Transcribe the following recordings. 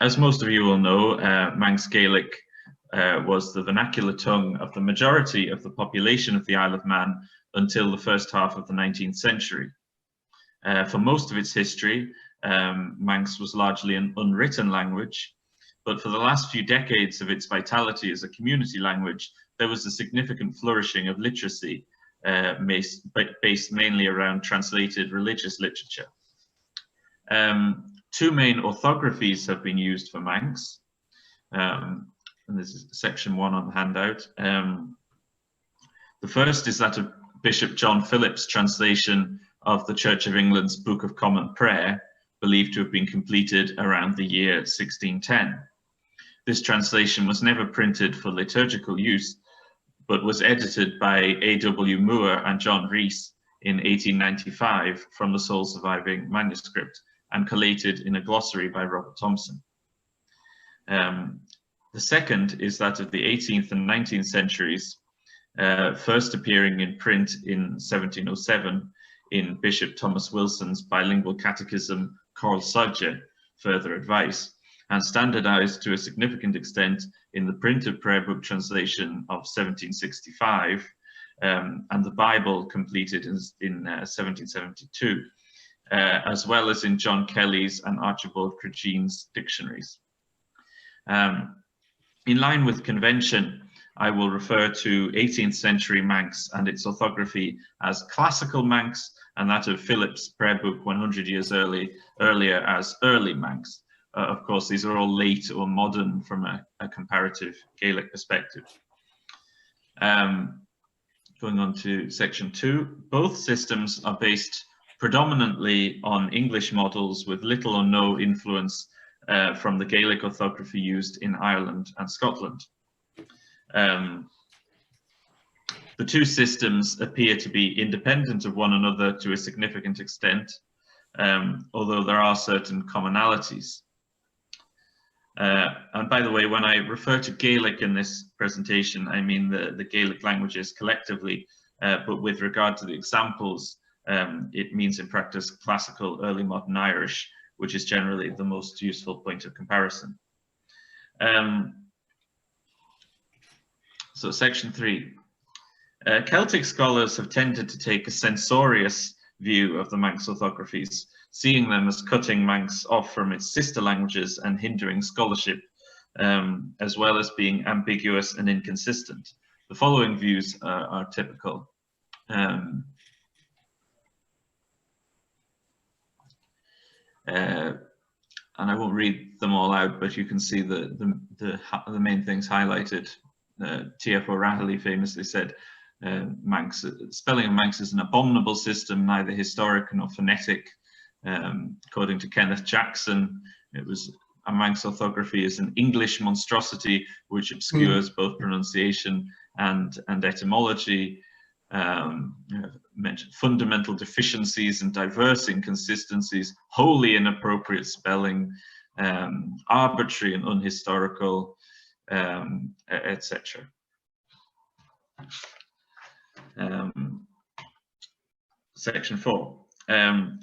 As most of you will know, Manx Gaelic was the vernacular tongue of the majority of the population of the Isle of Man until the first half of the 19th century. For most of its history, Manx was largely an unwritten language, but for the last few decades of its vitality as a community language, there was a significant flourishing of literacy based mainly around translated religious literature. Two main orthographies have been used for Manx, and this is section 1 on the handout. The first is that of Bishop John Phillip's translation of the Church of England's Book of Common Prayer, believed to have been completed around the year 1610. This translation was never printed for liturgical use, but was edited by A.W. Moore and John Rees in 1895 from the sole surviving manuscript and collated in a glossary by Robert Thomson. The second is that of the 18th and 19th centuries, first appearing in print in 1707 in Bishop Thomas Wilson's bilingual catechism, Carl Sodje, Further Advice, and standardized to a significant extent in the printed prayer book translation of 1765, and the Bible completed in 1772, as well as in John Kelly's and Archibald Cregeen's dictionaries. In line with convention, I will refer to 18th century Manx and its orthography as classical Manx, and that of Philip's prayer book 100 years earlier as early Manx. Of course, these are all late or modern from a comparative Gaelic perspective. Going on to section 2, both systems are based predominantly on English models with little or no influence from the Gaelic orthography used in Ireland and Scotland. The two systems appear to be independent of one another to a significant extent, although there are certain commonalities. And by the way, when I refer to Gaelic in this presentation, I mean the Gaelic languages collectively, but with regard to the examples, it means in practice classical early modern Irish, which is generally the most useful point of comparison. So section 3. Celtic scholars have tended to take a censorious view of the Manx orthographies, seeing them as cutting Manx off from its sister languages and hindering scholarship, as well as being ambiguous and inconsistent. The following views are typical. And I won't read them all out, but you can see the main things highlighted. T.F. O'Reilly famously said, spelling of Manx is an abominable system, neither historic nor phonetic. According to Kenneth Jackson, a Manx orthography is an English monstrosity which obscures both pronunciation and etymology. Mentioned fundamental deficiencies and diverse inconsistencies, wholly inappropriate spelling, arbitrary and unhistorical, etc. Section 4.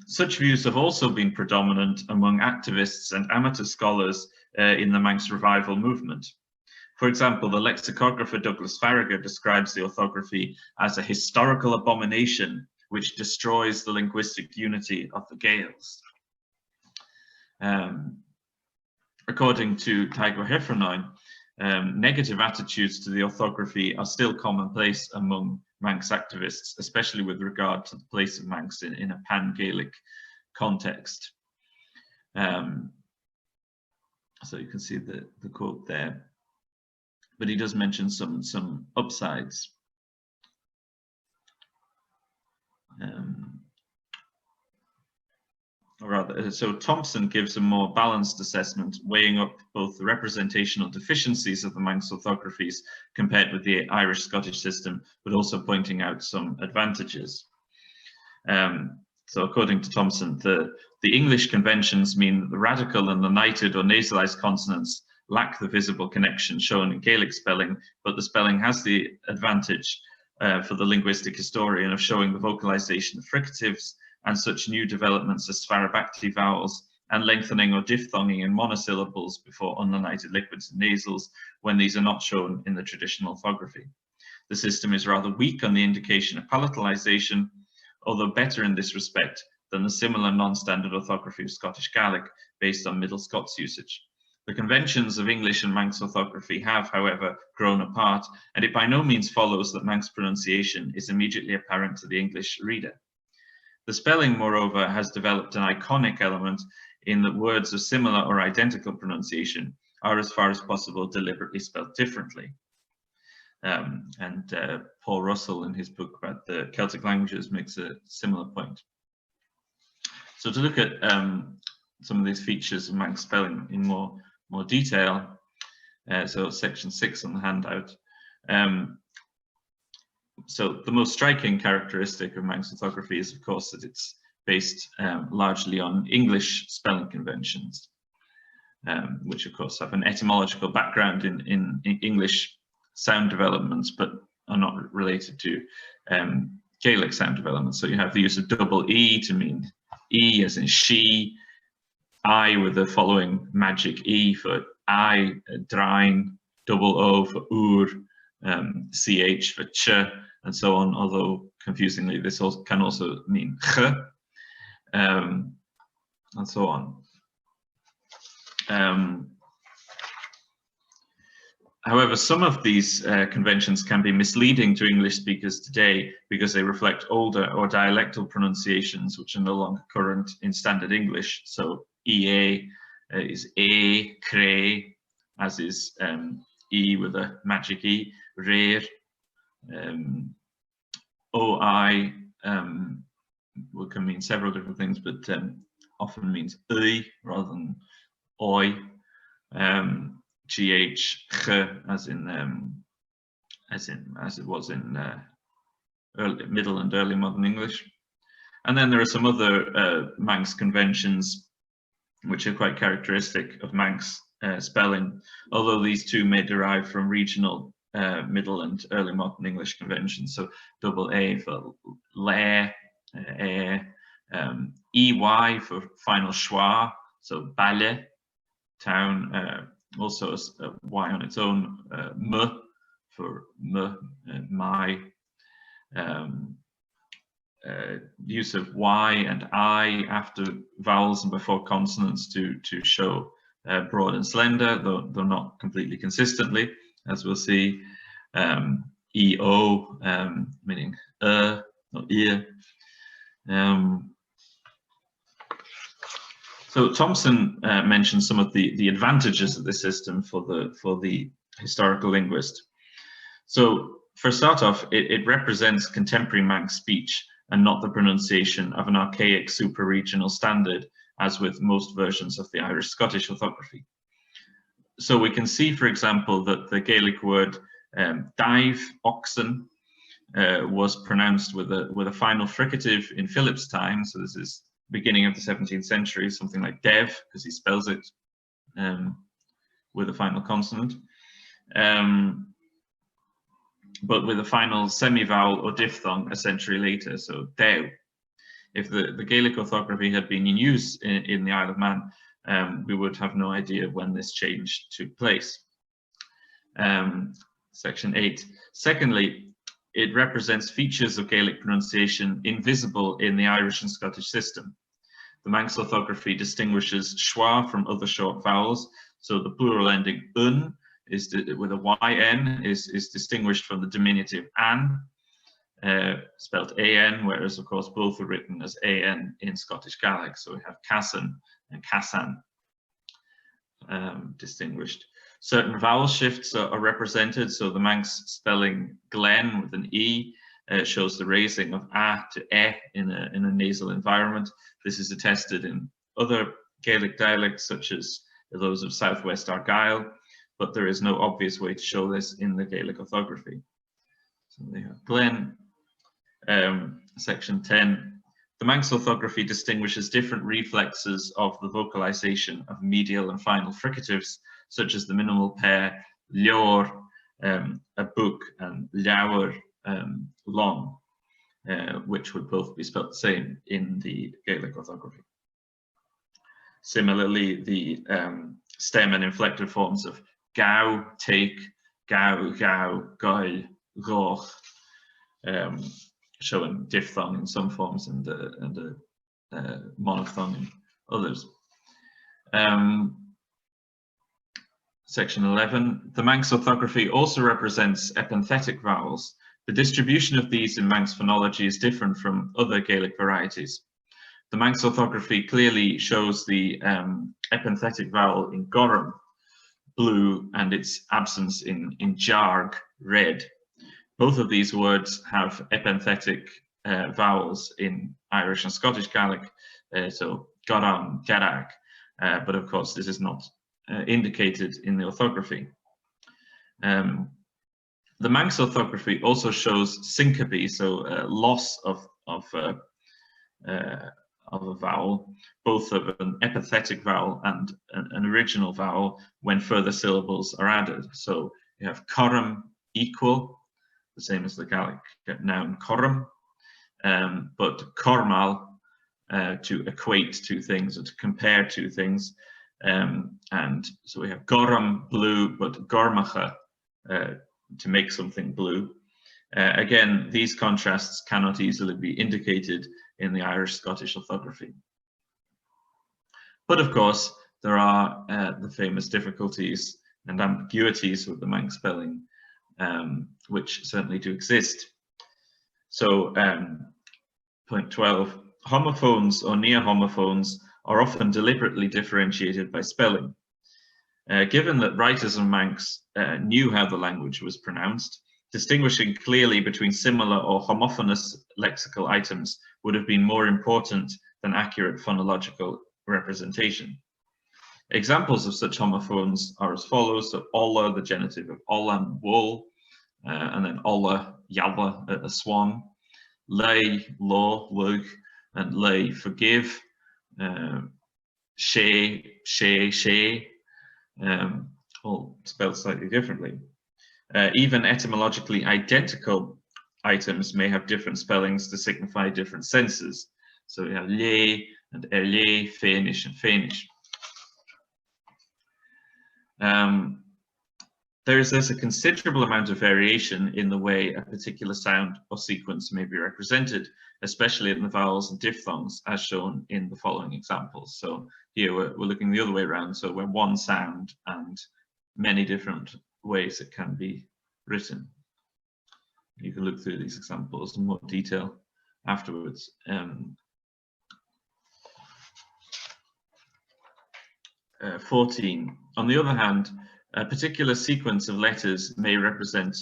Such views have also been predominant among activists and amateur scholars in the Manx revival movement. For example, the lexicographer Douglas Fargher describes the orthography as a historical abomination which destroys the linguistic unity of the Gaels. According to Tycho Heffernan, negative attitudes to the orthography are still commonplace among Manx activists, especially with regard to the place of Manx in a pan-Gaelic context. So you can see the quote there, but he does mention some upsides. Or rather, so Thomson gives a more balanced assessment, weighing up both the representational deficiencies of the Manx orthographies compared with the Irish-Scottish system, but also pointing out some advantages. So according to Thomson, the English conventions mean that the radical and the knighted or nasalized consonants lack the visible connection shown in Gaelic spelling, but the spelling has the advantage for the linguistic historian of showing the vocalization of fricatives and such new developments as Sfarabakti vowels and lengthening or diphthonging in monosyllables before ununited liquids and nasals when these are not shown in the traditional orthography. The system is rather weak on the indication of palatalization, although better in this respect than the similar non-standard orthography of Scottish Gaelic based on Middle Scots usage. The conventions of English and Manx orthography have, however, grown apart, and it by no means follows that Manx pronunciation is immediately apparent to the English reader. The spelling, moreover, has developed an iconic element in that words of similar or identical pronunciation are, as far as possible, deliberately spelled differently. Paul Russell, in his book about the Celtic languages, makes a similar point. So to look at some of these features of Manx spelling in more detail, so section 6 on the handout. So the most striking characteristic of Manx orthography is, of course, that it's based largely on English spelling conventions, which, of course, have an etymological background in English sound developments, but are not related to Gaelic sound development. So you have the use of double E to mean E as in she, I with the following magic E for I, drain, double O for ur, CH for ch, and so on, although confusingly this also can also mean ch, and so on. However, some of these conventions can be misleading to English speakers today because they reflect older or dialectal pronunciations which are no longer current in standard English. So EA is A, cray, as is E with a magic E, rare, OI can mean several different things, but often means I rather than oi. GH, ch, as it was in Middle and Early Modern English. And then there are some other Manx conventions which are quite characteristic of Manx spelling, although these two may derive from regional Middle and Early Modern English conventions. So double A for lair, EY for final schwa, so ballet, town, also a Y on its own, M for my, use of Y and I after vowels and before consonants to show broad and slender, though not completely consistently, as we'll see. EO, meaning or ear. So Thompson mentioned some of the advantages of this system for the historical linguist. So for start off, it represents contemporary Manx speech and not the pronunciation of an archaic super-regional standard, as with most versions of the Irish-Scottish orthography. So we can see, for example, that the Gaelic word dive, oxen, was pronounced with a final fricative in Philip's time. So this is beginning of the 17th century, something like dev, because he spells it with a final consonant, but with a final semi-vowel or diphthong a century later, so dew. If the Gaelic orthography had been in use in the Isle of Man, we would have no idea when this change took place. Section 8. Secondly, it represents features of Gaelic pronunciation invisible in the Irish and Scottish system. The Manx orthography distinguishes schwa from other short vowels, so the plural ending un is with a yn is distinguished from the diminutive an, spelled an, whereas of course both are written as an in Scottish Gaelic. So we have Cassan and Cassan distinguished. Certain vowel shifts are represented, so the Manx spelling Glen with an E shows the raising of A to E in a nasal environment. This is attested in other Gaelic dialects, such as those of Southwest Argyll, but there is no obvious way to show this in the Gaelic orthography. So they have Glen. Section 10. The Manx orthography distinguishes different reflexes of the vocalization of medial and final fricatives, such as the minimal pair leor, a book, and leabhar, long, which would both be spelled the same in the Gaelic orthography. Similarly, the stem and inflected forms of gau, take, gau, gau, goil, goch, showing diphthong in some forms and monophthong in others. Section 11. The Manx orthography also represents epenthetic vowels. The distribution of these in Manx phonology is different from other Gaelic varieties. The Manx orthography clearly shows the epenthetic vowel in gorum, blue, and its absence in jarg, red. Both of these words have epenthetic vowels in Irish and Scottish Gaelic, so goram, garag, but of course this is not indicated in the orthography. The Manx orthography also shows syncope, so loss of a vowel, both of an epenthetic vowel and an original vowel when further syllables are added. So you have coram, equal, the same as the Gaelic noun coram, but cormal, to equate two things or to compare two things. And so we have gorum, blue, but gormacha, to make something blue. Again, these contrasts cannot easily be indicated in the Irish-Scottish orthography. But of course, there are the famous difficulties and ambiguities with the Manx spelling, which certainly do exist. So, point 12, homophones or near homophones are often deliberately differentiated by spelling. Given that writers of Manx knew how the language was pronounced, distinguishing clearly between similar or homophonous lexical items would have been more important than accurate phonological representation. Examples of such homophones are as follows: so olla, the genitive of olla, wool, and then olla, yalla, a swan, lay, law, lug, and lay, forgive, she, all spelled slightly differently. Even etymologically identical items may have different spellings to signify different senses. So we have lay and erlay, féinish and féinish. There is thus a considerable amount of variation in the way a particular sound or sequence may be represented, especially in the vowels and diphthongs, as shown in the following examples. So here we're looking the other way around, so we're one sound and many different ways it can be written. You can look through these examples in more detail afterwards. 14. On the other hand, a particular sequence of letters may represent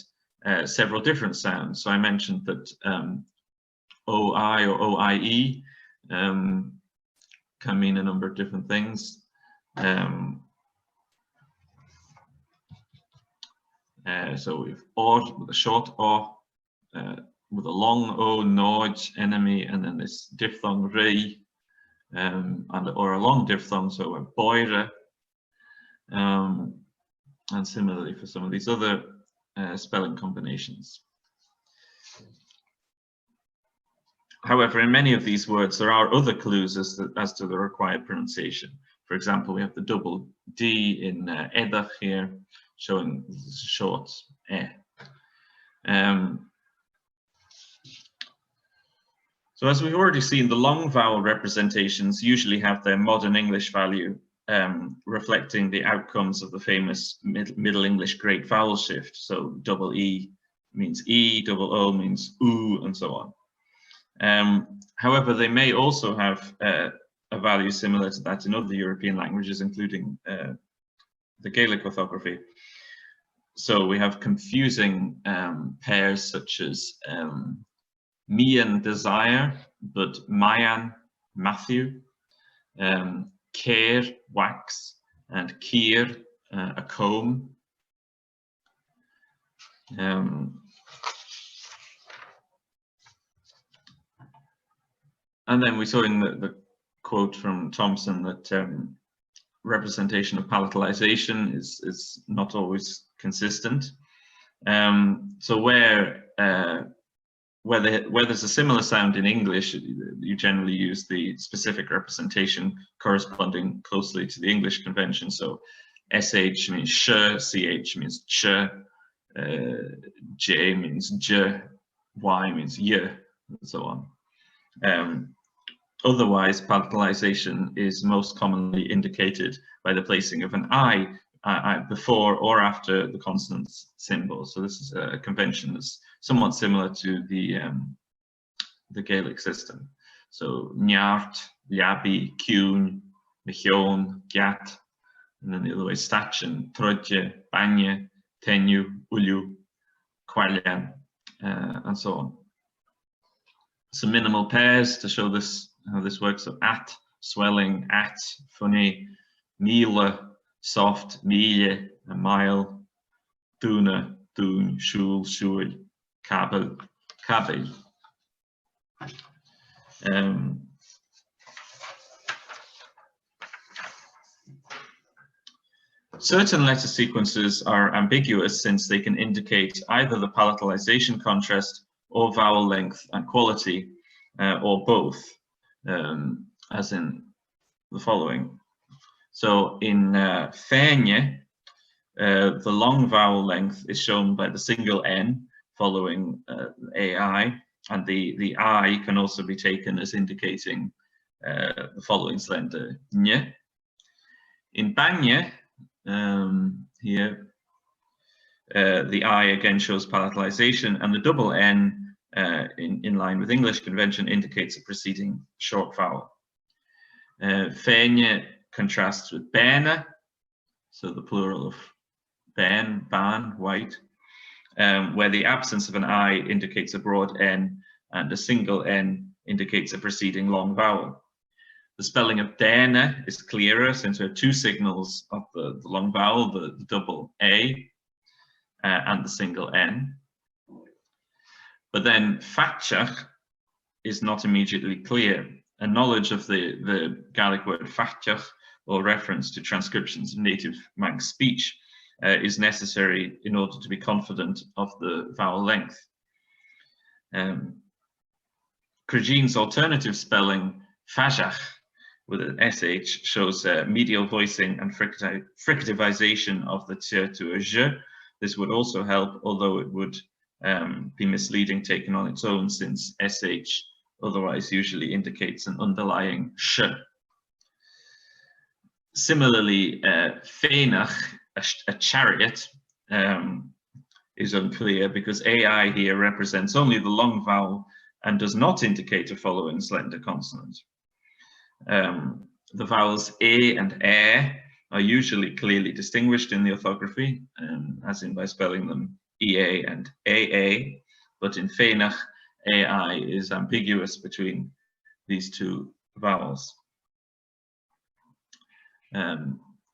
several different sounds. So I mentioned that OI or OIE can mean a number of different things. So we've or with a short o, with a long o, nodge, enemy, and then this diphthong re, or a long diphthong, so a boire, and similarly for some of these other spelling combinations. However, in many of these words, there are other clues as to the required pronunciation. For example, we have the double D in edach here, showing short e. So as we've already seen, the long vowel representations usually have their modern English value, reflecting the outcomes of the famous Middle English great vowel shift. So double E means E, double O means oo, and so on. However, they may also have a value similar to that in other European languages, including the Gaelic orthography. So we have confusing pairs such as Mian, desire, but Mayan, Matthew, Care, wax, and Kier, a comb. And then we saw in the quote from Thompson that representation of palatalization is not always consistent. So where where there's a similar sound in English, you generally use the specific representation corresponding closely to the English convention. So SH means sh, CH means ch, J means j, Y means y, and so on. Otherwise, palatalization is most commonly indicated by the placing of an I before or after the consonant symbol. So this is a convention that's somewhat similar to the Gaelic system. So Niart, Liabi, Cún, Michon, Giat, and then the other way, Stachen, Trodje, Banje, Tenju, Ulu, Qualian, and so on. Some minimal pairs to show this how this works. So at, swelling, at, funny, mile, soft, mile, a mile, duna, dun, shul, shul, kabel, kabel. Certain letter sequences are ambiguous since they can indicate either the palatalization contrast or vowel length and quality, or both, as in the following. So in Fenje, the long vowel length is shown by the single N following AI, and the I can also be taken as indicating the following slender Nye. In Banje, here, the I again shows palatalization, and the double N in line with English convention indicates a preceding short vowel. Fenje contrasts with bene, so the plural of ben, ban, white, where the absence of an I indicates a broad N and a single N indicates a preceding long vowel. The spelling of dene is clearer since there are two signals of the long vowel, the double A and the single N. But then fatchach is not immediately clear. A knowledge of the Gaelic word fatchach, or reference to transcriptions of native Manx speech, is necessary in order to be confident of the vowel length. Cregeen's alternative spelling, fajach, with an SH, shows medial voicing and fricativization of the t to a j. This would also help, although it would be misleading taken on its own, since SH otherwise usually indicates an underlying sh. Similarly, fenach, a chariot, is unclear because AI here represents only the long vowel and does not indicate a following slender consonant. The vowels a and are usually clearly distinguished in the orthography, as in by spelling them ea and aa, but in fenach, ai is ambiguous between these two vowels.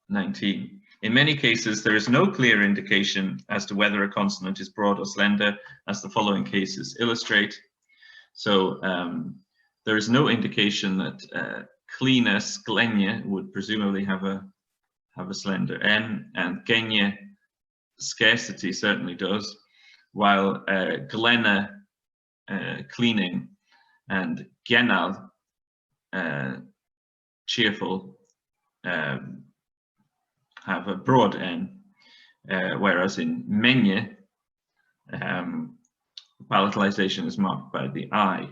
19. In many cases, there is no clear indication as to whether a consonant is broad or slender, as the following cases illustrate. So there is no indication that Klina, sklenje would presumably have a slender N, and genje, scarcity, certainly does, while glena, cleaning, and genal, cheerful, have a broad N, whereas in menje, palatalization is marked by the I.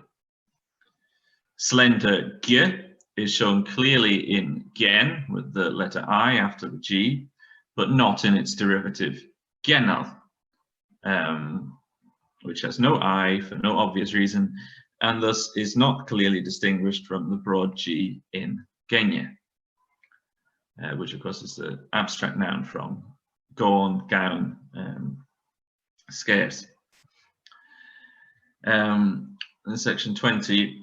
Slender g is shown clearly in gen, with the letter I after the G, but not in its derivative genal, which has no I for no obvious reason, and thus is not clearly distinguished from the broad G in genje, which of course is the abstract noun from gone, gown, scarce. In section 20,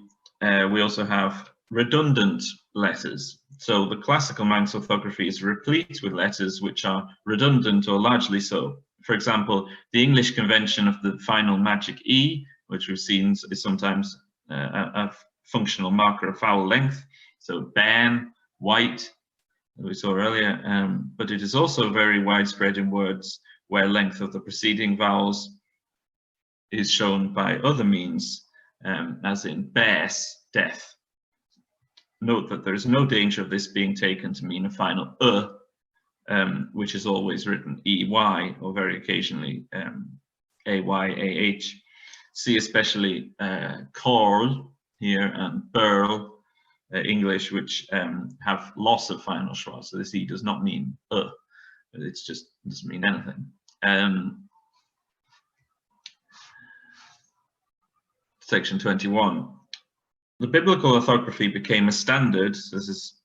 we also have redundant letters. So the classical Manx orthography is replete with letters which are redundant or largely so. For example, the English convention of the final magic E, which we've seen is sometimes a functional marker of vowel length. So ban, white, that we saw earlier, but it is also very widespread in words where length of the preceding vowels is shown by other means, as in bears, death. Note that there is no danger of this being taken to mean a final which is always written EY, or very occasionally AY, AH. See especially Corl here and Burl, English, which have loss of final schwa. So this E does not mean it's just doesn't mean anything. Section 21. The biblical orthography became a standard, so this is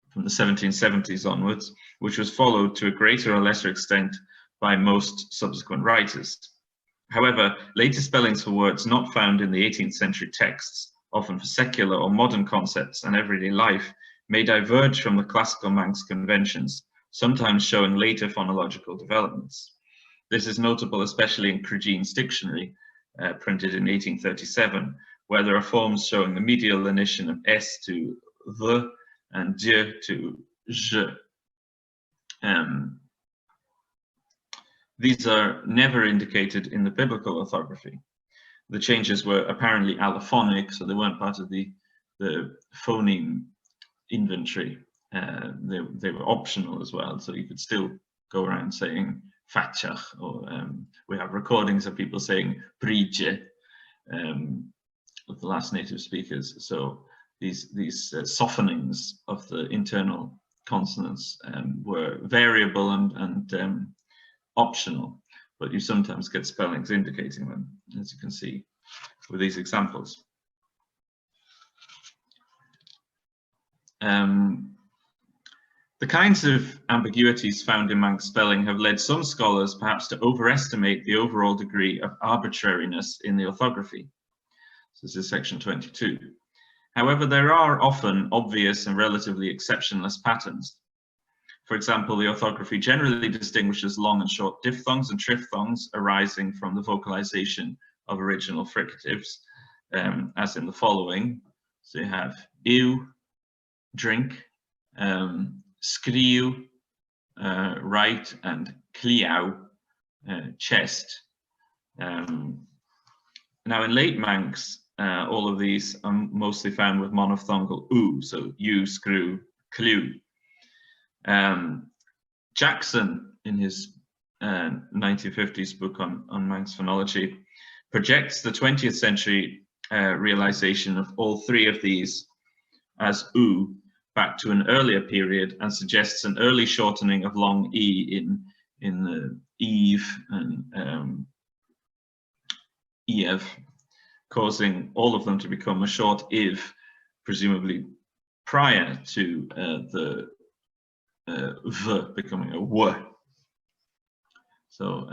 from the 1770s onwards, which was followed to a greater or lesser extent by most subsequent writers. However, later spellings for words not found in the 18th century texts, often for secular or modern concepts and everyday life, may diverge from the classical Manx conventions, sometimes showing later phonological developments. This is notable especially in Crujean's dictionary, printed in 1837, where there are forms showing the medial lenition of S to the and J to je. These are never indicated in the biblical orthography. The changes were apparently allophonic, so they weren't part of the phoneme inventory. They were optional as well, so you could still go around saying fatchach, or we have recordings of people saying brije, of the last native speakers. So these softenings of the internal consonants were variable and optional, but you sometimes get spellings indicating them, as you can see with these examples. The kinds of ambiguities found in Manx spelling have led some scholars perhaps to overestimate the overall degree of arbitrariness in the orthography. So this is section 22. However, there are often obvious and relatively exceptionless patterns. For example, the orthography generally distinguishes long and short diphthongs and triphthongs arising from the vocalization of original fricatives, as in the following. So you have ew, drink, skriu, right, and kliau, chest. Now in late Manx, all of these are mostly found with monophthongal u, so u, screw, clue. Jackson, in his 1950s book on Manx phonology, projects the 20th century realization of all three of these as u back to an earlier period, and suggests an early shortening of long e in the eve and ev, causing all of them to become a short iv, presumably prior to the v becoming a w. So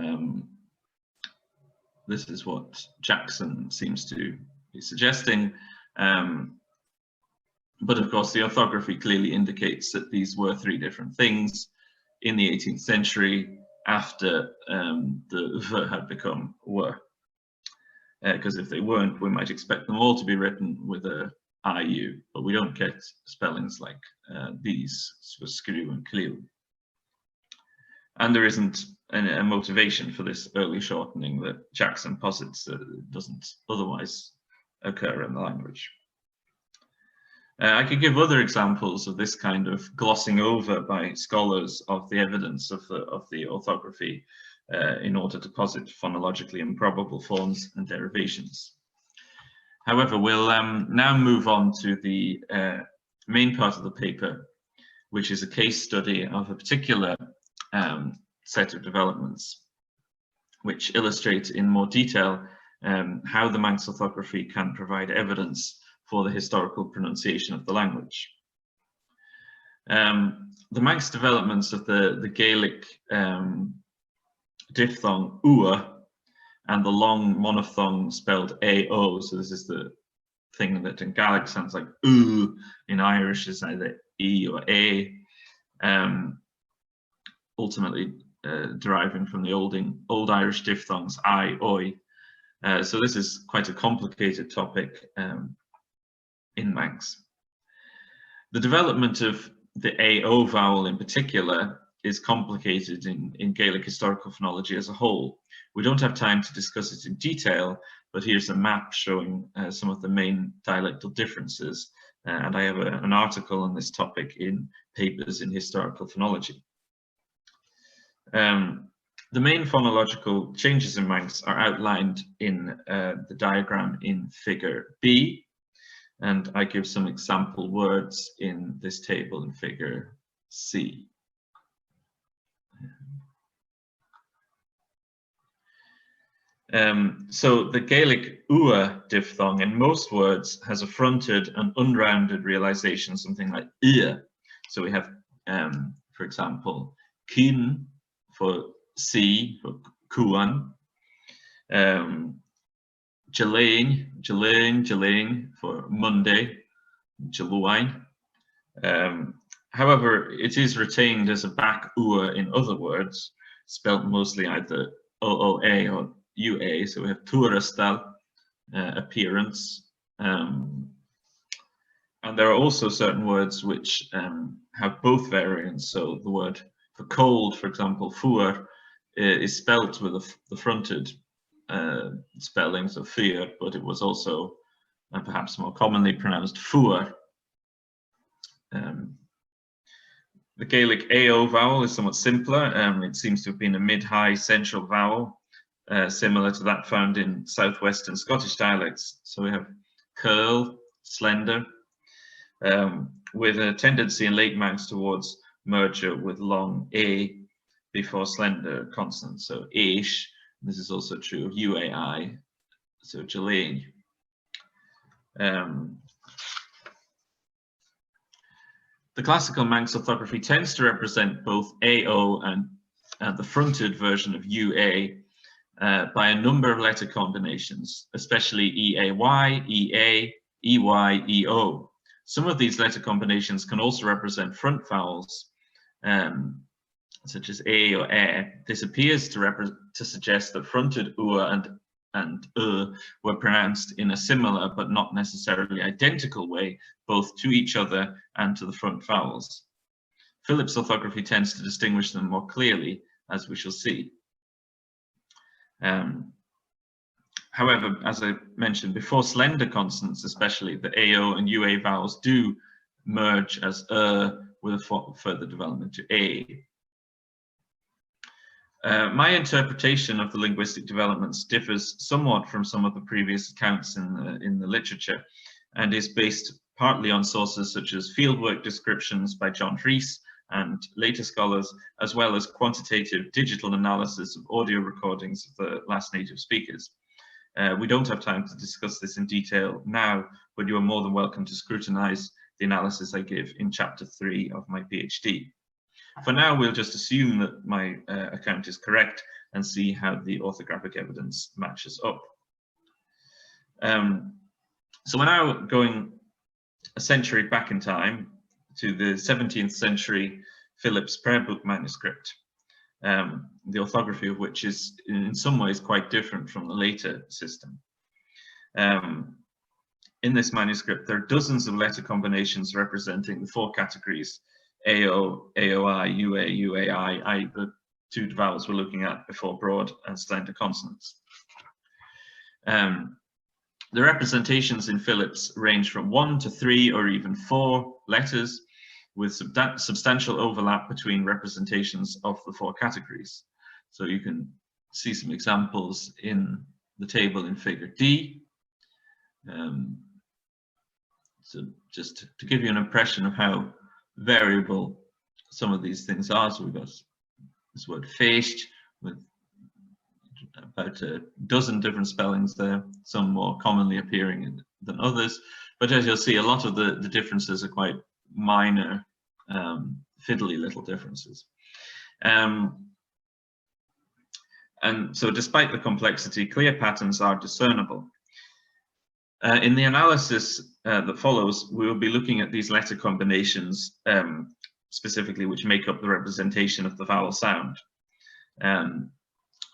this is what Jackson seems to be suggesting. But of course, the orthography clearly indicates that these were three different things in the 18th century after the v had become w. Because if they weren't, we might expect them all to be written with a IU, but we don't get spellings like these, so screw and clue. And there isn't a motivation for this early shortening that Jackson posits doesn't otherwise occur in the language. I could give other examples of this kind of glossing over by scholars of the evidence of the orthography in order to posit phonologically improbable forms and derivations. However, we'll now move on to the main part of the paper, which is a case study of a particular set of developments, which illustrate in more detail how the Manx orthography can provide evidence for the historical pronunciation of the language. The Manx developments of the Gaelic diphthong ua and the long monophthong spelled AO, so this is the thing that in Gaelic sounds like oo, in Irish is either E or A, ultimately deriving from the old Irish diphthongs I, oi. So this is quite a complicated topic in Manx. The development of the AO vowel in particular is complicated in Gaelic historical phonology as a whole. We don't have time to discuss it in detail, but here's a map showing some of the main dialectal differences, and I have an article on this topic in Papers in Historical Phonology. The main phonological changes in Manx are outlined in the diagram in figure B, and I give some example words in this table in figure C. So the Gaelic ua diphthong in most words has a fronted and unrounded realization, something like ia. So we have, for example, kin for C, for kuan, jalain for Monday, jaluain. However, it is retained as a back ua in other words, spelt mostly either OOA or UA. So we have tuarastal, appearance, and there are also certain words which have both variants. So the word for cold, for example, fuar, is spelt with the fronted spellings of fear, but it was also perhaps more commonly pronounced fuar. The Gaelic AO vowel is somewhat simpler. It seems to have been a mid-high central vowel, similar to that found in southwestern Scottish dialects. So we have curl, slender, with a tendency in late Manx towards merger with long A before slender consonants. So aish, this is also true of UAI, so jalain. The classical Manx orthography tends to represent both AO and the fronted version of UA by a number of letter combinations, especially EAY, EA, EY, EO. Some of these letter combinations can also represent front vowels, such as A or E. This appears to suggest that fronted UA and were pronounced in a similar but not necessarily identical way, both to each other and to the front vowels. Phillip's orthography tends to distinguish them more clearly, as we shall see. However, as I mentioned before, slender consonants, especially the AO and UA vowels, do merge as with a further development to A. My interpretation of the linguistic developments differs somewhat from some of the previous accounts in the literature, and is based partly on sources such as fieldwork descriptions by John Rhys and later scholars, as well as quantitative digital analysis of audio recordings of the last native speakers. We don't have time to discuss this in detail now, but you are more than welcome to scrutinize the analysis I give in chapter 3 of my PhD. For now, we'll just assume that my account is correct and see how the orthographic evidence matches up. So we're now going a century back in time to the 17th century Phillip's prayer book manuscript, the orthography of which is in some ways quite different from the later system. In this manuscript, there are dozens of letter combinations representing the 4 categories: AO, AOI, UA, UAI, the 2 vowels we're looking at before, broad and slender consonants. The representations in Phillip's range from 1 to 3 or even 4 letters, with substantial overlap between representations of the 4 categories. So you can see some examples in the table in figure D. So just to give you an impression of how variable some of these things are. So we've got this word feist with about a dozen different spellings there, some more commonly appearing than others. But as you'll see, a lot of the differences are quite minor, fiddly little differences. And so despite the complexity, clear patterns are discernible. In the analysis that follows, we will be looking at these letter combinations, specifically which make up the representation of the vowel sound.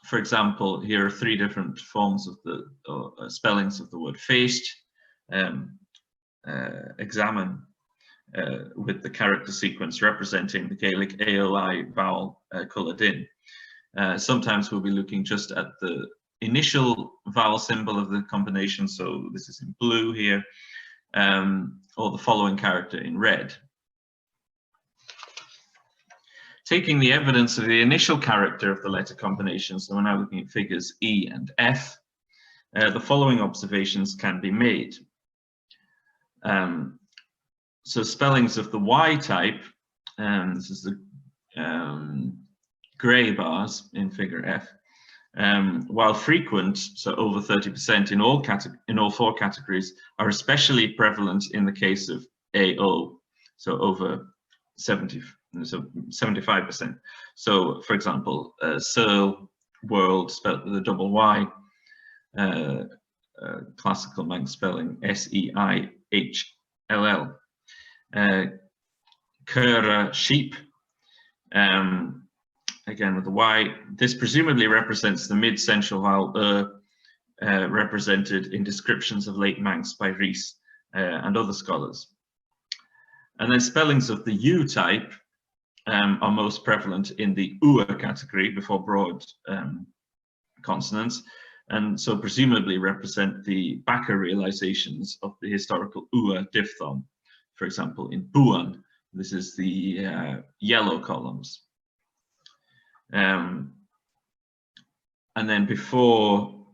For example, here are 3 different forms of the spellings of the word feist, examine, with the character sequence representing the Gaelic AOI vowel coloured in. Sometimes we'll be looking just at the initial vowel symbol of the combination, so this is in blue here, or the following character in red. Taking the evidence of the initial character of the letter combination, so we're now looking at figures E and F, the following observations can be made. So spellings of the Y type, this is the grey bars in figure F, while frequent, so over 30% in all four categories, are especially prevalent in the case of AO, so over 75%. So, for example, Searle, world, spelled with a double Y, classical Manx spelling SEIHLL. Cura, sheep, again with the Y. This presumably represents the mid-central vowel represented in descriptions of late Manx by Rhys and other scholars. And then spellings of the U type are most prevalent in the UA category before broad consonants, and so presumably represent the backer realizations of the historical UA diphthong. For example, in Buan, this is the yellow columns. And then before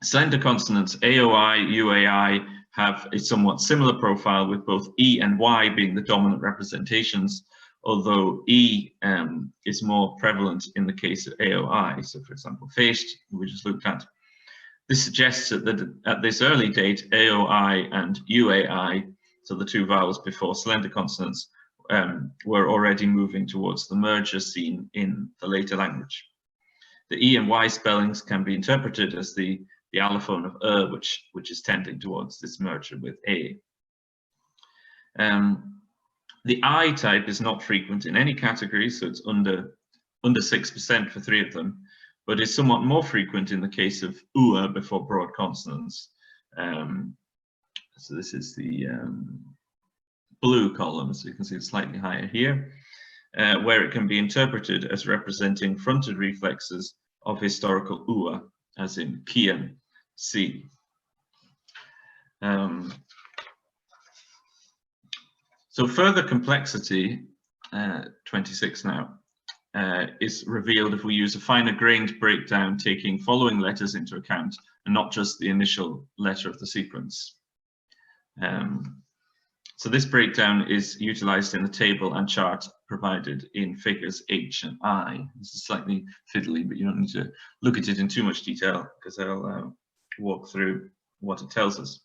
slender consonants, AOI, UAI have a somewhat similar profile, with both E and Y being the dominant representations, although E is more prevalent in the case of AOI. So, for example, feist, we just looked at. This suggests that at this early date, AOI and UAI, so the two vowels before slender consonants, were already moving towards the merger seen in the later language. The E and Y spellings can be interpreted as the allophone of which is tending towards this merger with A. The I type is not frequent in any category, so it's under 6% for three of them, but is somewhat more frequent in the case of UA before broad consonants. So this is the blue column, so you can see it's slightly higher here, where it can be interpreted as representing fronted reflexes of historical UA, as in Kian, C. So further complexity, 26 now, is revealed if we use a finer grained breakdown taking following letters into account and not just the initial letter of the sequence. So this breakdown is utilized in the table and chart provided in figures H and I. This is slightly fiddly, but you don't need to look at it in too much detail because I'll walk through what it tells us.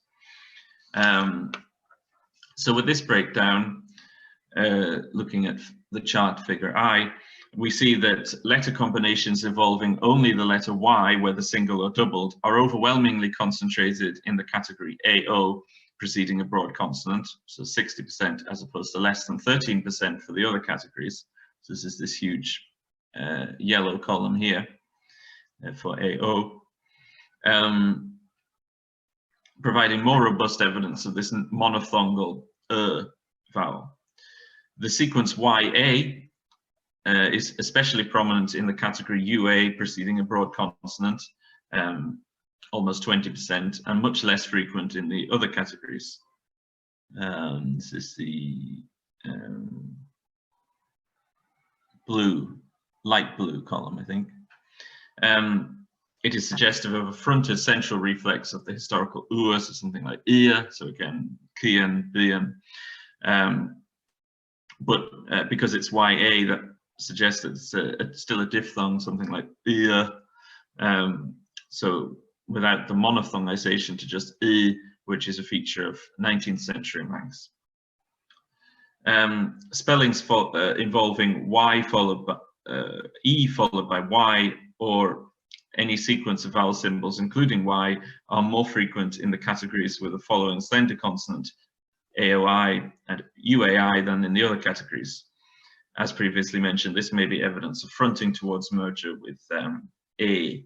So with this breakdown, looking at the chart figure I, we see that letter combinations involving only the letter Y, whether single or doubled, are overwhelmingly concentrated in the category AO, preceding a broad consonant, so 60% as opposed to less than 13% for the other categories. So this is this huge yellow column here for AO, providing more robust evidence of this monophthongal vowel. The sequence YA is especially prominent in the category UA, preceding a broad consonant, almost 20%, and much less frequent in the other categories. This is the light blue column, I think. It is suggestive of a fronted central reflex of the historical UA, so something like ia, so again, kian, bian. But because it's YA, that suggests that it's still a diphthong, something like ia. So without the monophthongization to just I, which is a feature of 19th century Manx. Spellings involving Y followed by E followed by Y, or any sequence of vowel symbols including Y, are more frequent in the categories with the following slender consonant, AOI and UAI, than in the other categories. As previously mentioned, this may be evidence of fronting towards merger with A.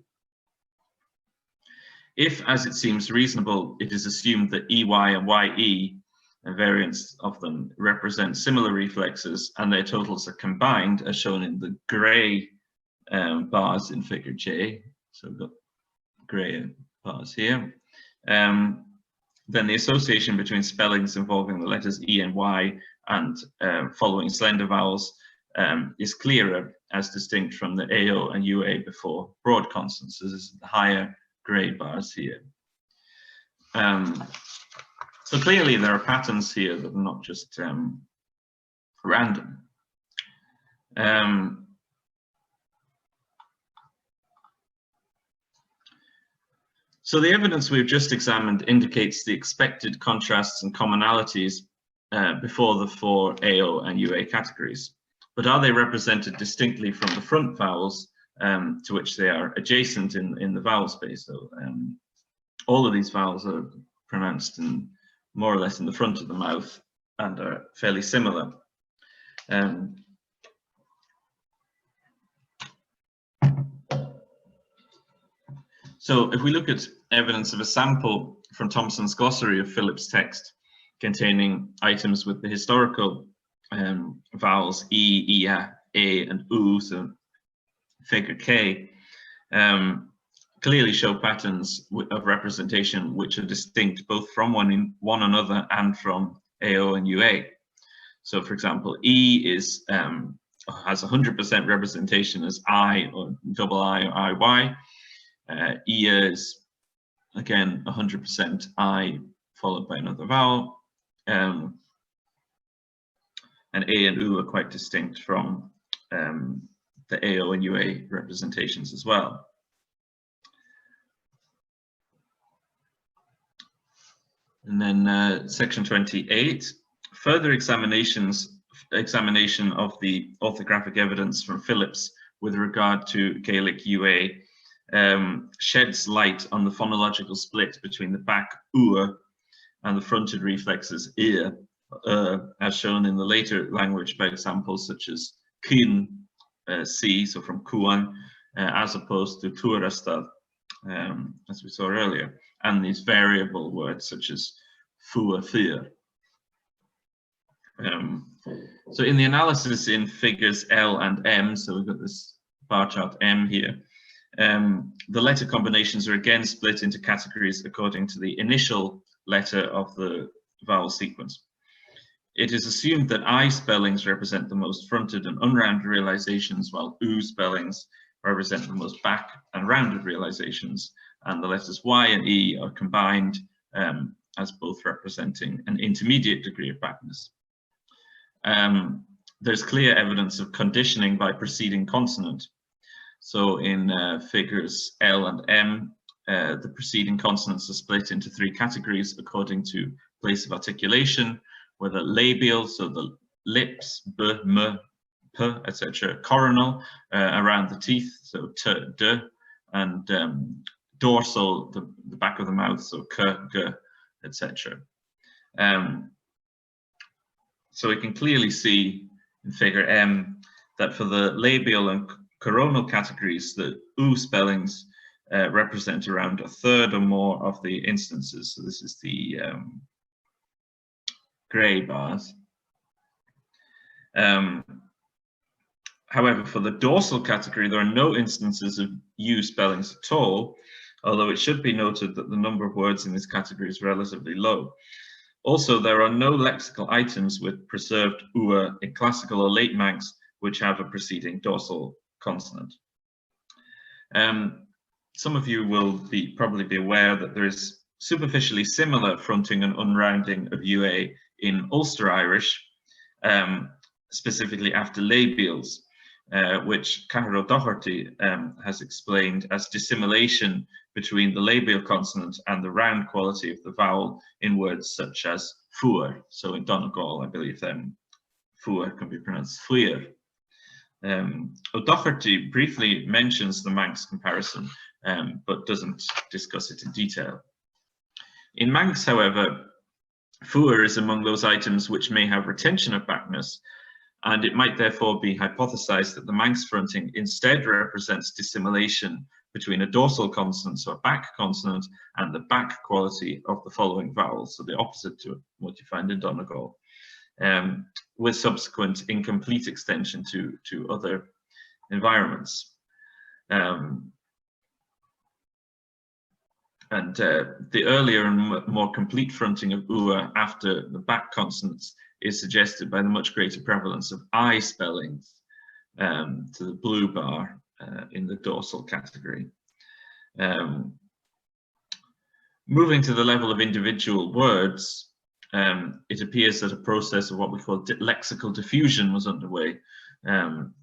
If, as it seems reasonable, it is assumed that EY and YE and variants of them represent similar reflexes, and their totals are combined, as shown in the grey bars in figure J. So we've got grey bars here. Then the association between spellings involving the letters E and Y and following slender vowels is clearer, as distinct from the AO and UA before broad consonants. So this is the higher grey bars here. So clearly there are patterns here that are not just random. So the evidence we've just examined indicates the expected contrasts and commonalities before the four AO and UA categories. But are they represented distinctly from the front vowels to which they are adjacent in the vowel space? So all of these vowels are pronounced in more or less in the front of the mouth and are fairly similar. So if we look at evidence of a sample from Thomson's glossary of Phillip's text containing items with the historical vowels E, Ia, A, and U, so figure K, clearly show patterns of representation which are distinct both from one another and from AO and UA. So for example, E is has 100% representation as I or double I or IY. Ia is again 100% I followed by another vowel, and A and U are quite distinct from the AO and UA representations as well. And then section 28, further examination of the orthographic evidence from Phillips with regard to Gaelic UA sheds light on the phonological split between the back ur and the fronted reflexes ir, as shown in the later language by examples such as kin, c, so from kuan, as opposed to turastad, as we saw earlier, and these variable words such as fua, fear. So in the analysis in figures L and M, so we've got this bar chart M here, the letter combinations are again split into categories according to the initial letter of the vowel sequence. It is assumed that I spellings represent the most fronted and unrounded realizations, while U spellings represent the most back and rounded realizations, and the letters Y and E are combined as both representing an intermediate degree of backness. There's clear evidence of conditioning by preceding consonant. So in figures L and M, the preceding consonants are split into three categories according to place of articulation, where the labial, so the lips, b, m, p, etc., coronal around the teeth, so t, d, and dorsal, the back of the mouth, so k, g, etc. So we can clearly see in figure M that for the labial and coronal categories, the U spellings represent around a third or more of the instances. So this is the grey bars. However, for the dorsal category, there are no instances of U spellings at all, although it should be noted that the number of words in this category is relatively low. Also, there are no lexical items with preserved UA in classical or late Manx which have a preceding dorsal consonant. Some of you will probably be aware that there is superficially similar fronting and unrounding of UA in Ulster Irish, specifically after labials, which Carol Doherty has explained as dissimilation between the labial consonant and the round quality of the vowel in words such as fuair. So in Donegal, I believe fuair can be pronounced fuair. O'Doherty briefly mentions the Manx comparison, but doesn't discuss it in detail. In Manx, however, fuair is among those items which may have retention of backness, and it might therefore be hypothesized that the Manx fronting instead represents dissimilation between a dorsal consonant, so a back consonant, and the back quality of the following vowels, so the opposite to what you find in Donegal, with subsequent incomplete extension to other environments. The earlier and more complete fronting of ua after the back consonants is suggested by the much greater prevalence of I spellings to the blue bar in the dorsal category. Moving to the level of individual words, it appears that a process of what we call lexical diffusion was underway,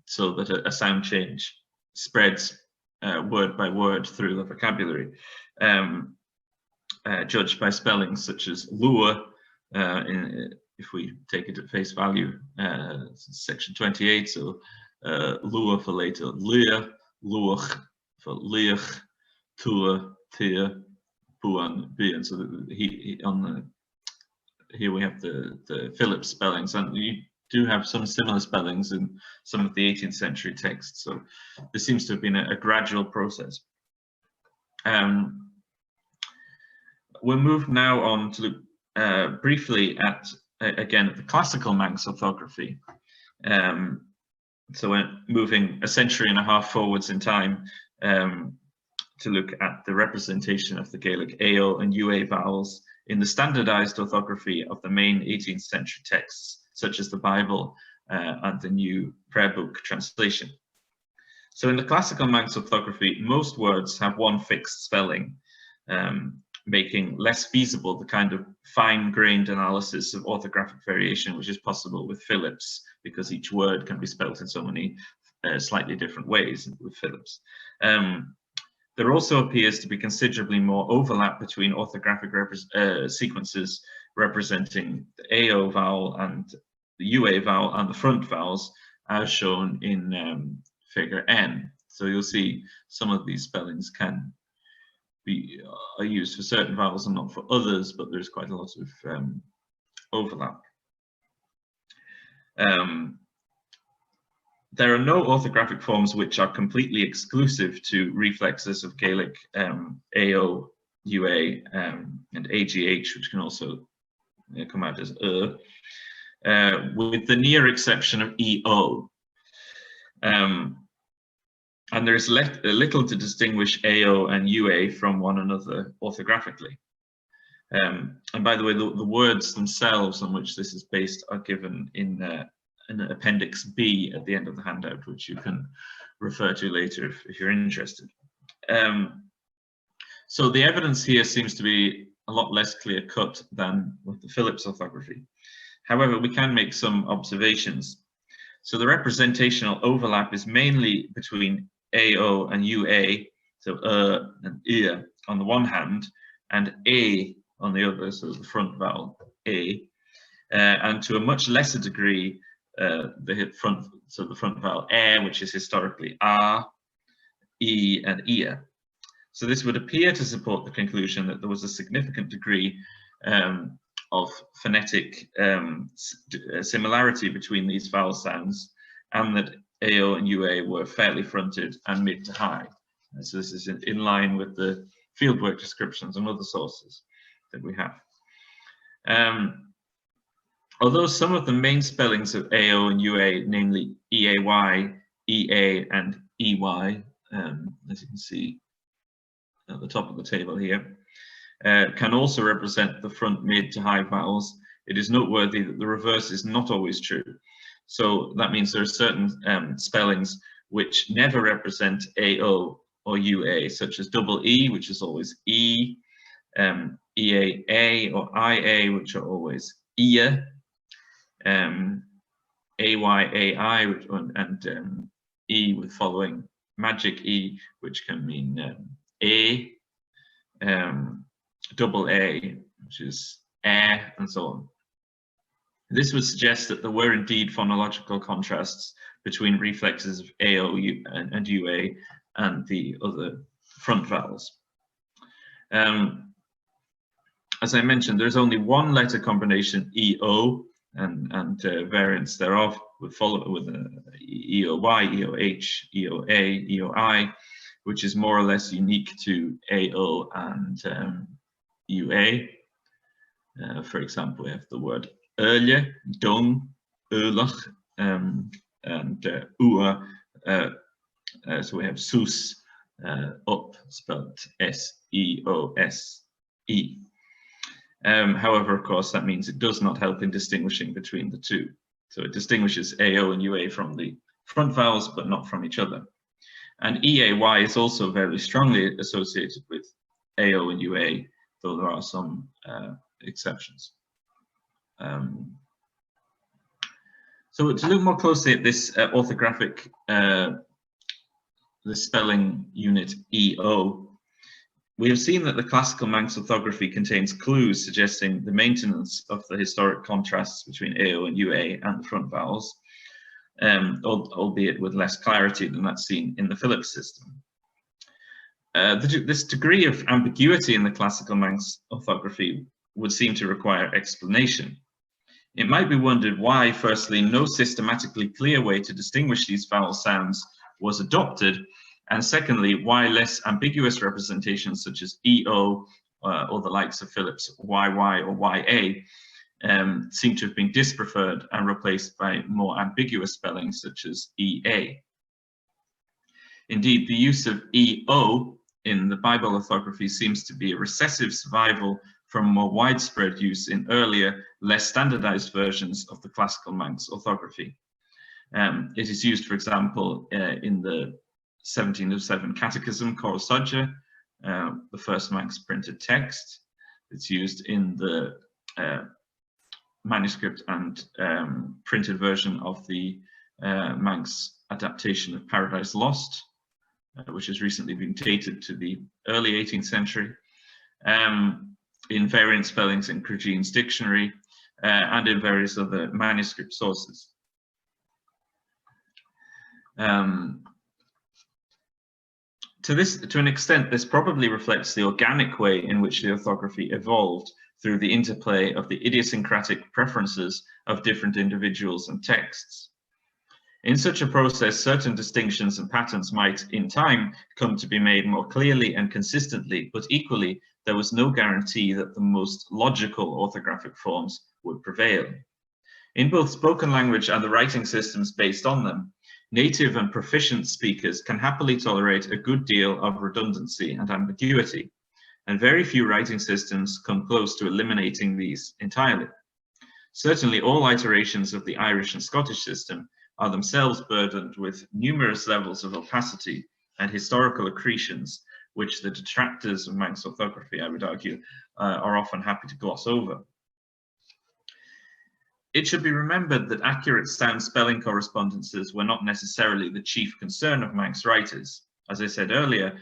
so that a sound change spreads word by word through the vocabulary, judged by spellings such as lua, if we take it at face value, section 28, so lua for later, lia, luach for liach, tua, tia, buan, bian. So here we have the Phillip spellings, and you do have some similar spellings in some of the 18th century texts. So this seems to have been a gradual process. We'll move now on to look briefly at, again, at the classical Manx orthography. So we're moving a century and a half forwards in time to look at the representation of the Gaelic AO and UA vowels in the standardized orthography of the main 18th century texts, such as the Bible and the New Prayer Book translation. So in the classical Manx orthography, most words have one fixed spelling, making less feasible the kind of fine-grained analysis of orthographic variation which is possible with Phillips, because each word can be spelt in so many slightly different ways with Phillips. There also appears to be considerably more overlap between orthographic sequences representing the AO vowel and the UA vowel and the front vowels, as shown in figure N. So you'll see some of these spellings are used for certain vowels and not for others, but there's quite a lot of overlap. There are no orthographic forms which are completely exclusive to reflexes of Gaelic AO, UA, and AGH, which can also come out as with the near exception of EO. And there's little to distinguish AO and UA from one another orthographically. And by the way, the words themselves on which this is based are given in Appendix B at the end of the handout, which you can refer to later if you're interested. So the evidence here seems to be a lot less clear-cut than with the Phillips orthography. However, we can make some observations. So the representational overlap is mainly between AO and UA, so and ia on the one hand, and A on the other, so the front vowel A, and to a much lesser degree, the front vowel which is historically A, E, and ia. So this would appear to support the conclusion that there was a significant degree of phonetic similarity between these vowel sounds, and that AO and UA were fairly fronted and mid to high. And so this is in line with the fieldwork descriptions and other sources that we have. Although some of the main spellings of AO and UA, namely EAY, EA, and EY, as you can see at the top of the table here, can also represent the front, mid to high vowels, it is noteworthy that the reverse is not always true. So that means there are certain spellings which never represent AO or UA, such as double E, which is always E, EAA or IA, which are always IA, AYAI, and E with following magic E, which can mean A, double A, which is air, and so on. This would suggest that there were indeed phonological contrasts between reflexes of AO and UA and the other front vowels. As I mentioned, there's only one letter combination, EO, and variants thereof would follow with EOY, EOH, EOA, EOI, which is more or less unique to AO and UA. For example, we have the word öle, dung, ölach, and ua. So we have sus, up, spelled S-E-O-S-E. However, of course, that means it does not help in distinguishing between the two. So it distinguishes AO and UA from the front vowels, but not from each other. And EAY is also very strongly associated with AO and UA, though there are some exceptions. So to look more closely at this orthographic, the spelling unit EO, we have seen that the classical Manx orthography contains clues suggesting the maintenance of the historic contrasts between AO and UA and the front vowels, albeit with less clarity than that's seen in the Phillip system. This degree of ambiguity in the classical Manx orthography would seem to require explanation. It might be wondered why, firstly, no systematically clear way to distinguish these vowel sounds was adopted, and secondly, why less ambiguous representations such as EO or the likes of Phillip's YY or YA seem to have been dispreferred and replaced by more ambiguous spellings such as EA. Indeed, the use of EO in the Bible orthography seems to be a recessive survival from more widespread use in earlier, less standardized versions of the classical Manx orthography. It is used, for example, in the 1707 Catechism, Cor Sodja, the first Manx printed text. It's used in the manuscript and printed version of the Manx adaptation of Paradise Lost, which has recently been dated to the early 18th century, in variant spellings in Crugene's dictionary, and in various other manuscript sources. To an extent, this probably reflects the organic way in which the orthography evolved through the interplay of the idiosyncratic preferences of different individuals and texts. In such a process, certain distinctions and patterns might, in time, come to be made more clearly and consistently, but equally, there was no guarantee that the most logical orthographic forms would prevail. In both spoken language and the writing systems based on them, native and proficient speakers can happily tolerate a good deal of redundancy and ambiguity, and very few writing systems come close to eliminating these entirely. Certainly, all iterations of the Irish and Scottish system are themselves burdened with numerous levels of opacity and historical accretions, which the detractors of Manx orthography, I would argue, are often happy to gloss over. It should be remembered that accurate sound spelling correspondences were not necessarily the chief concern of Manx writers. As I said earlier,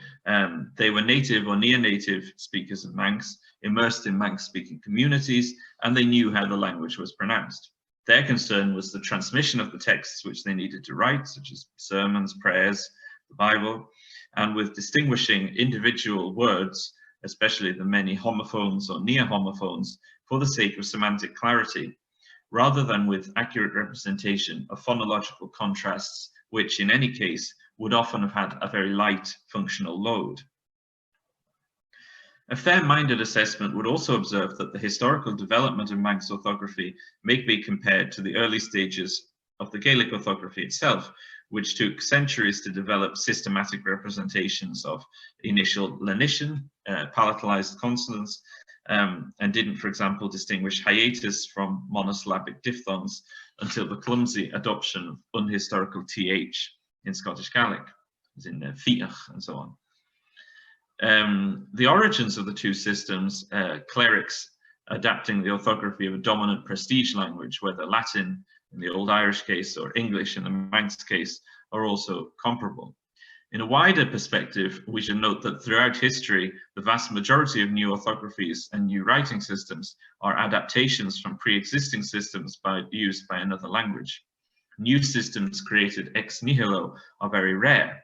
they were native or near-native speakers of Manx, immersed in Manx-speaking communities, and they knew how the language was pronounced. Their concern was the transmission of the texts which they needed to write, such as sermons, prayers, the Bible, and with distinguishing individual words, especially the many homophones or near-homophones, for the sake of semantic clarity, rather than with accurate representation of phonological contrasts, which in any case would often have had a very light functional load. A fair-minded assessment would also observe that the historical development of Manx orthography may be compared to the early stages of the Gaelic orthography itself, which took centuries to develop systematic representations of initial lenition, palatalized consonants, and didn't, for example, distinguish hiatus from monosyllabic diphthongs until the clumsy adoption of unhistorical th in Scottish Gaelic, as in fiach and so on. The origins of the two systems, clerics adapting the orthography of a dominant prestige language, whether Latin in the Old Irish case or English in the Manx case, are also comparable. In a wider perspective, we should note that throughout history, the vast majority of new orthographies and new writing systems are adaptations from pre-existing systems used by another language. New systems created ex nihilo are very rare.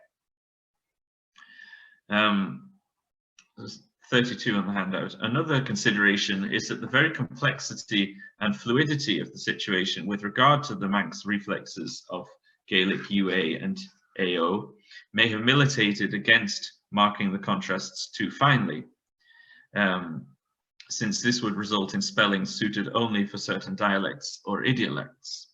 There's 32 on the handout. Another consideration is that the very complexity and fluidity of the situation with regard to the Manx reflexes of Gaelic UA and AO may have militated against marking the contrasts too finely, since this would result in spellings suited only for certain dialects or idiolects.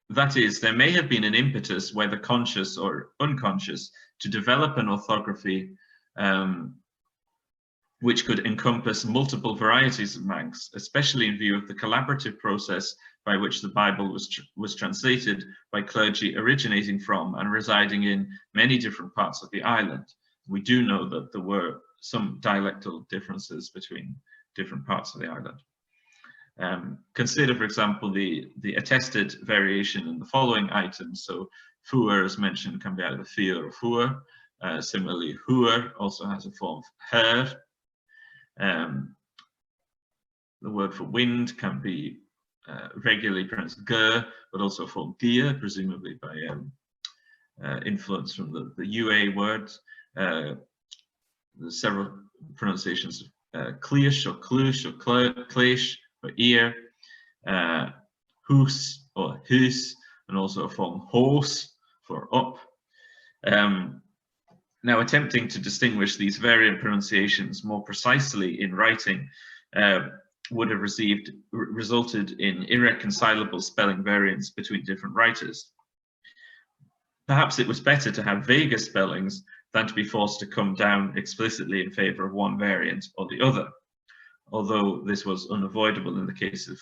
That is, there may have been an impetus, whether conscious or unconscious, to develop an orthography which could encompass multiple varieties of Manx, especially in view of the collaborative process by which the Bible was translated by clergy originating from and residing in many different parts of the island. We do know that there were some dialectal differences between different parts of the island. Consider, for example, the attested variation in the following items. So, fuer, as mentioned, can be either fear or fuer. Similarly, huer also has a form of her. The word for wind can be regularly pronounced ger, but also a form gear, presumably by influence from the UA word. There's several pronunciations of cleish or clush or cleish for ear, hus or hus, and also a form hos for up. Now, attempting to distinguish these variant pronunciations more precisely in writing would have resulted in irreconcilable spelling variants between different writers. Perhaps it was better to have vaguer spellings than to be forced to come down explicitly in favor of one variant or the other, although this was unavoidable in the case of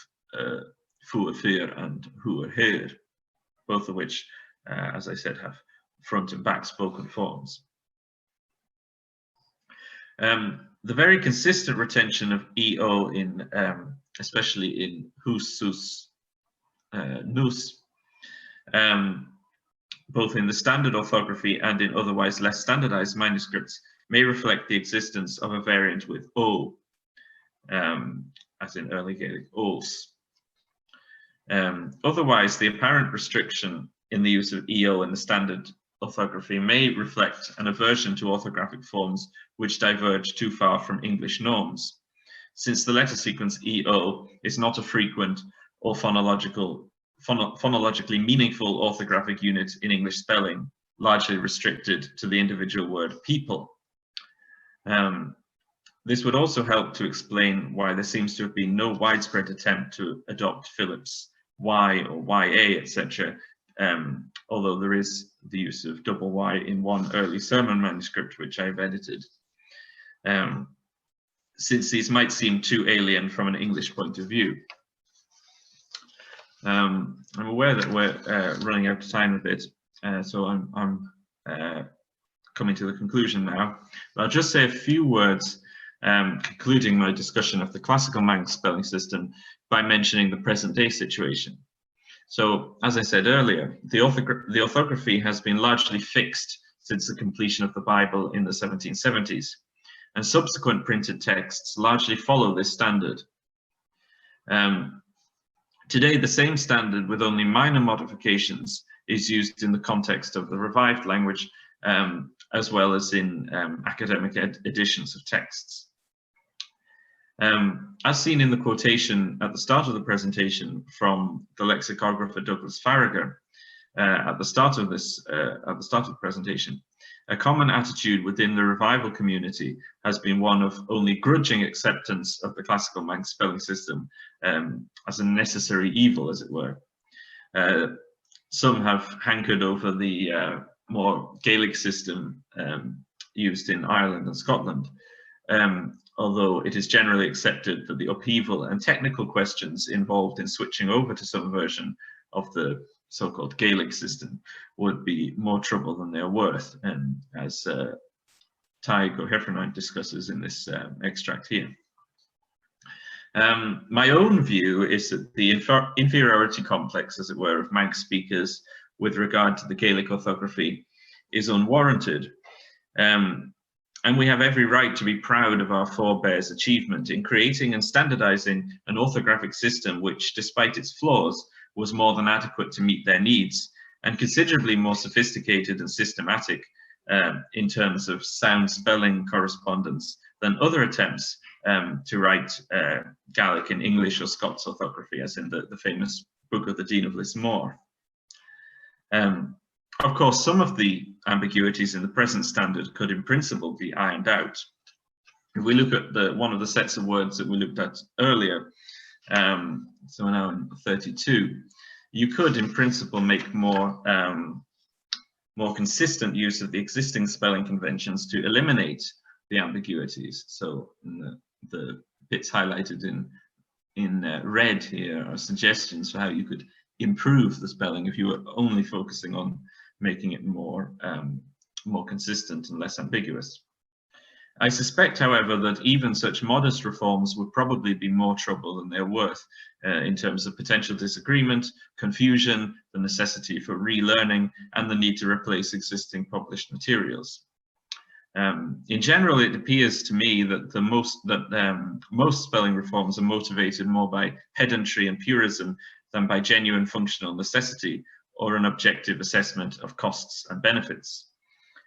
fuer fear and huer heer, both of which, as I said, have front and back spoken forms. The very consistent retention of EO in, especially in hus, sus, nus, both in the standard orthography and in otherwise less standardized manuscripts, may reflect the existence of a variant with O, as in early Gaelic, os. Otherwise, the apparent restriction in the use of EO in the standard orthography may reflect an aversion to orthographic forms which diverge too far from English norms, since the letter sequence EO is not a frequent or phonologically meaningful orthographic unit in English spelling, largely restricted to the individual word people. This would also help to explain why there seems to have been no widespread attempt to adopt Phillip's Y or YA, etc., although there is the use of double Y in one early sermon manuscript, which I've edited, since these might seem too alien from an English point of view. I'm aware that we're running out of time a bit, so I'm coming to the conclusion now. But I'll just say a few words concluding my discussion of the classical Manx spelling system by mentioning the present day situation. So, as I said earlier, the orthography has been largely fixed since the completion of the Bible in the 1770s, and subsequent printed texts largely follow this standard. Today, the same standard with only minor modifications is used in the context of the revived language, as well as in academic editions of texts. As seen in the quotation at the start of the presentation from the lexicographer Douglas Fargher, at the start of the presentation, a common attitude within the revival community has been one of only grudging acceptance of the classical Manx spelling system as a necessary evil, as it were. Some have hankered over the more Gaelic system used in Ireland and Scotland, although it is generally accepted that the upheaval and technical questions involved in switching over to some version of the so-called Gaelic system would be more trouble than they are worth, as Tig O'Heffernan discusses in this extract here. My own view is that the inferiority complex, as it were, of Manx speakers with regard to the Gaelic orthography is unwarranted. And we have every right to be proud of our forebears' achievement in creating and standardizing an orthographic system which, despite its flaws, was more than adequate to meet their needs, and considerably more sophisticated and systematic in terms of sound spelling correspondence than other attempts to write Gaelic in English or Scots orthography, as in the famous book of the Dean of Lismore. Of course, some of the ambiguities in the present standard could in principle be ironed out. If we look at one of the sets of words that we looked at earlier, so we're now in 32, you could in principle make more consistent use of the existing spelling conventions to eliminate the ambiguities. So the bits highlighted in red here are suggestions for how you could improve the spelling if you were only focusing on making it more consistent and less ambiguous. I suspect, however, that even such modest reforms would probably be more trouble than they're worth in terms of potential disagreement, confusion, the necessity for relearning, and the need to replace existing published materials. In general, it appears to me that most spelling reforms are motivated more by pedantry and purism than by genuine functional necessity or an objective assessment of costs and benefits.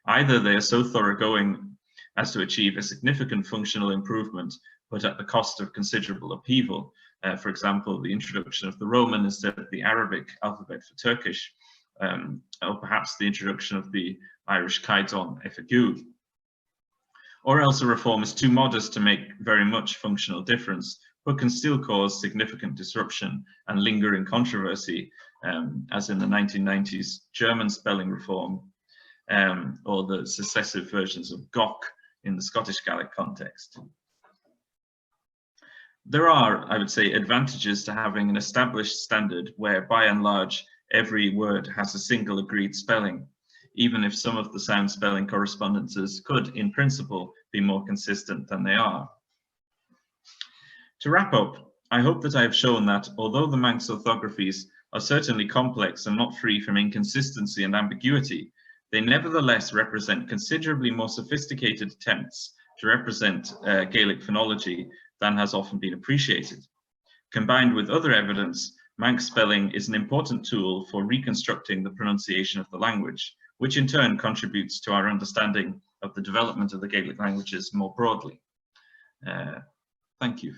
Either they are so thoroughgoing as to achieve a significant functional improvement, but at the cost of considerable upheaval. For example, the introduction of the Roman instead of the Arabic alphabet for Turkish, or perhaps the introduction of the Irish Caidon Efegu. Or else a reform is too modest to make very much functional difference, but can still cause significant disruption and lingering controversy, as in the 1990s German spelling reform, or the successive versions of Gok in the Scottish Gaelic context. There are, I would say, advantages to having an established standard where, by and large, every word has a single agreed spelling, even if some of the sound spelling correspondences could, in principle, be more consistent than they are. To wrap up, I hope that I have shown that, although the Manx orthographies are certainly complex and not free from inconsistency and ambiguity, they nevertheless represent considerably more sophisticated attempts to represent Gaelic phonology than has often been appreciated. Combined with other evidence, Manx spelling is an important tool for reconstructing the pronunciation of the language, which in turn contributes to our understanding of the development of the Gaelic languages more broadly. Thank you.